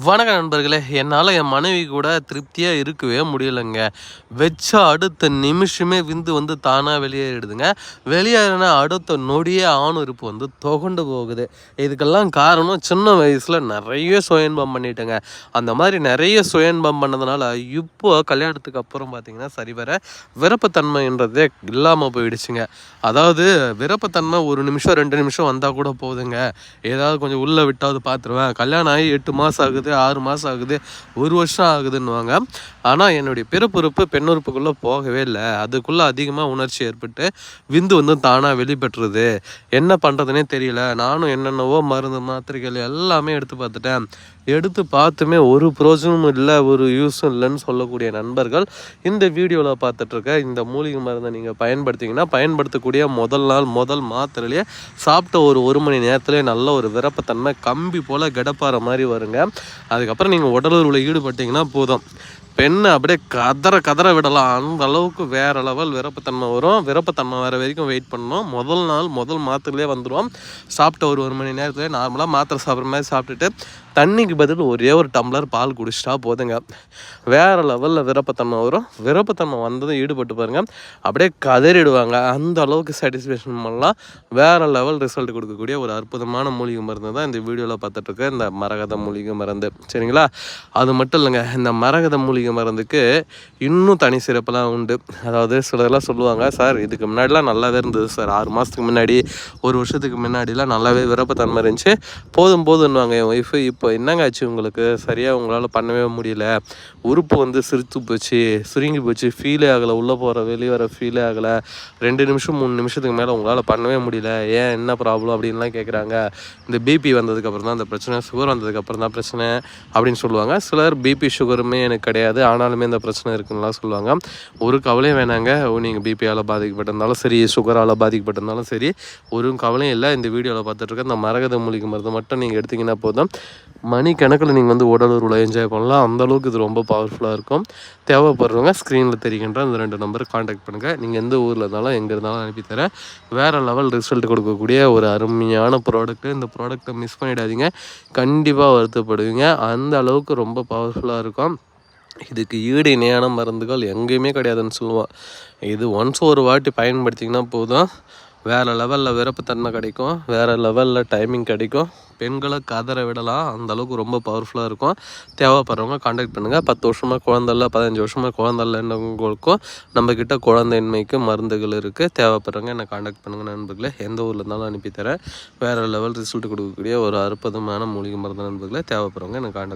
வணக்கம் நண்பர்களே. என்னால் என் மனைவி கூட திருப்தியாக இருக்கவே முடியலைங்க. வச்ச அடுத்த நிமிஷமே விந்து வந்து தானாக வெளியேறிடுதுங்க. வெளியேறின அடுத்த நொடியே ஆணுறுப்பு வந்து துவண்டு போகுது. இதுக்கெல்லாம் காரணம் சின்ன வயசில் நிறைய சுயன்பம் பண்ணிட்டேங்க. அந்த மாதிரி நிறைய சுயன்பம் பண்ணதுனால இப்போ கல்யாணத்துக்கு அப்புறம் பார்த்திங்கன்னா சரிவர விருப்பத்தன்மைன்றதே இல்லாமல் போயிடுச்சுங்க. அதாவது விருப்பத்தன்மை 1 நிமிஷம் 2 நிமிஷம் வந்தால் கூட போதுங்க. ஏதாவது கொஞ்சம் உள்ளே விட்டாவது பார்த்துருவேன். கல்யாணம் ஆகி 8 மாதம் ஆகுது, 6 மாதம் ஆகுது, 1 வருஷம் ஆகுதுன்னுவாங்க. ஆனால் என்னுடைய பிறப்புறுப்பு பெண்ணுறுப்புக்குள்ளே போகவே இல்லை. அதுக்குள்ளே அதிகமாக உணர்ச்சி ஏற்பட்டு விந்து வந்து தானாக வெளிப்பட்டுருது. என்ன பண்ணுறதுனே தெரியல. நானும் என்னென்னவோ மருந்து மாத்திரைகள் எல்லாமே எடுத்து பார்த்துட்டேன். எடுத்து பார்த்துமே ஒரு பிரோஜனமும் இல்லை, ஒரு யூஸும் இல்லைன்னு சொல்லக்கூடிய நண்பர்கள் இந்த வீடியோவில் பார்த்துட்ருக்க இந்த மூலிகை மருந்தை நீங்கள் பயன்படுத்தக்கூடிய முதல் மாத்திரையிலேயே சாப்பிட்ட ஒரு மணி நேரத்துலேயே நல்ல ஒரு விருப்பத்தன்மை கம்பி போல் கடப்பாற மாதிரி வருங்க. அதுக்கப்புறம் நீங்கள் உடலுறவில் ஈடுபட்டிங்கன்னா போதும், பெண்ணை அப்படியே கதற விடலாம். அந்த அளவுக்கு வேறு லெவல் விருப்பத்தன்மை வரும். விருப்பத்தன்மை வர வரைக்கும் வெயிட் பண்ணணும். முதல் மாத்திரையிலே வந்துடுவோம். சாப்பிட்ட ஒரு மணி நேரத்துலேயே நார்மலாக மாத்திரை சாப்பிட்ற மாதிரி சாப்பிட்டுட்டு தண்ணிக்கு பதில் ஒரே ஒரு டம்ளர் பால் குடிச்சிட்டா போதுங்க. வேறு லெவலில் விருப்பத்தன்மை வரும். விருப்பத்தன்மை வந்ததும் ஈடுபட்டு பாருங்கள், அப்படியே கதறிடுவாங்க. அந்த அளவுக்கு சாட்டிஸ்ஃபேக்ஷன் பண்ணலாம். வேறு லெவல் ரிசல்ட் கொடுக்கக்கூடிய ஒரு அற்புதமான மூலிகை மருந்து தான் இந்த வீடியோவில் பார்த்துட்ருக்க இந்த மரகத மூலிகை மருந்து. சரிங்களா? அது மட்டும் இல்லைங்க, இந்த மரகத மூலிகை மருந்துக்கு இன்னும் தனி சிறப்பெல்லாம் உண்டு. அதாவது சிலர்லாம் சொல்லுவாங்க, சார் இதுக்கு முன்னாடிலாம் நல்லாவே இருந்தது சார், 6 மாதத்துக்கு முன்னாடி 1 வருஷத்துக்கு முன்னாடிலாம் நல்லாவே விருப்பத்தன்மை இருந்துச்சு, போதும்னுவாங்க என் ஒய்ஃபு. இப்போ என்னங்க ஆச்சு உங்களுக்கு, சரியாக உங்களால் பண்ணவே முடியல, உறுப்பு வந்து சிரித்து போச்சு, சுருங்கி போச்சு, ஃபீலே ஆகலை, உள்ளே போகிற வெளியே வர ஃபீலே ஆகலை, 2 நிமிஷம் 3 நிமிஷத்துக்கு மேலே உங்களால் பண்ணவே முடியல, ஏன் என்ன ப்ராப்ளம் அப்படின்லாம் கேட்குறாங்க. இந்த பிபி வந்ததுக்கப்புறம் தான் இந்த பிரச்சனை, சுகர் வந்ததுக்கப்புறம் தான் பிரச்சனை அப்படின்னு சொல்லுவாங்க. சிலர் பிபி சுகருமே எனக்கு கிடையாது, ஆனாலுமே இந்த பிரச்சனை இருக்குன்னுலாம் சொல்லுவாங்க. ஒரு கவலையும் வேணாங்க. நீங்கள் பிபியால் பாதிக்கப்பட்டிருந்தாலும் சரி, சுகரால் பாதிக்கப்பட்டிருந்தாலும் சரி, ஒரு கவலையும் இல்லை. இந்த வீடியோவில் பார்த்துட்ருக்க இந்த மரகத மூலிகை மருந்து மட்டும் நீங்கள் எடுத்திங்கன்னா போதும், மணிக்கணக்கில் நீங்கள் வந்து உடலுறவில் என்ஜாய் பண்ணலாம். அந்தளவுக்கு இது ரொம்ப பவர்ஃபுல்லாக இருக்கும். தேவைப்படுறவங்க ஸ்க்ரீனில் தெரிகின்ற அந்த 2 நம்பருக்கு காண்டாக்ட் பண்ணுங்கள். நீங்கள் எந்த ஊரில் இருந்தாலும் எங்கே இருந்தாலும் அனுப்பித்தரேன். வேறு லெவல் ரிசல்ட் கொடுக்கக்கூடிய ஒரு அருமையான ப்ராடக்ட்டு. இந்த ப்ராடக்ட்டை மிஸ் பண்ணிடாதீங்க, கண்டிப்பாக வருத்தப்படுவீங்க. அந்த அளவுக்கு ரொம்ப பவர்ஃபுல்லாக இருக்கும். இதுக்கு ஈடு இணையான மருந்துகள் எங்கேயுமே கிடையாதுன்னு சொல்லுவான். இது ஒன்ஸ் ஒரு வாட்டி பயன்படுத்திங்கன்னா போதும், வேறு லெவலில் விருப்பத்தன்மை கிடைக்கும், வேறு லெவலில் டைமிங் கிடைக்கும், பெண்களை கதற விடலாம். அந்தளவுக்கு ரொம்ப பவர்ஃபுல்லாக இருக்கும். தேவைப்படுறவங்க காண்டாக்ட் பண்ணுங்கள். 10 வருஷமாக குழந்தை இல்லை, 15 வருஷமாக குழந்தை இல்லைன்றவங்களுக்கும் நம்மக்கிட்ட குழந்தையின்மைக்கு மருந்துகள் இருக்குது. தேவைப்படுறவங்க என்னை காண்டாக்ட் பண்ணுங்கள் நண்பர்களே. எந்த ஊரில் இருந்தாலும் அனுப்பித்தரேன். வேறு லெவல் ரிசல்ட் கொடுக்கக்கூடிய ஒரு அற்புதமான மூலிகை மருந்து நண்பர்களே. தேவைப்படுறவங்க என்னை காண்டாக்ட்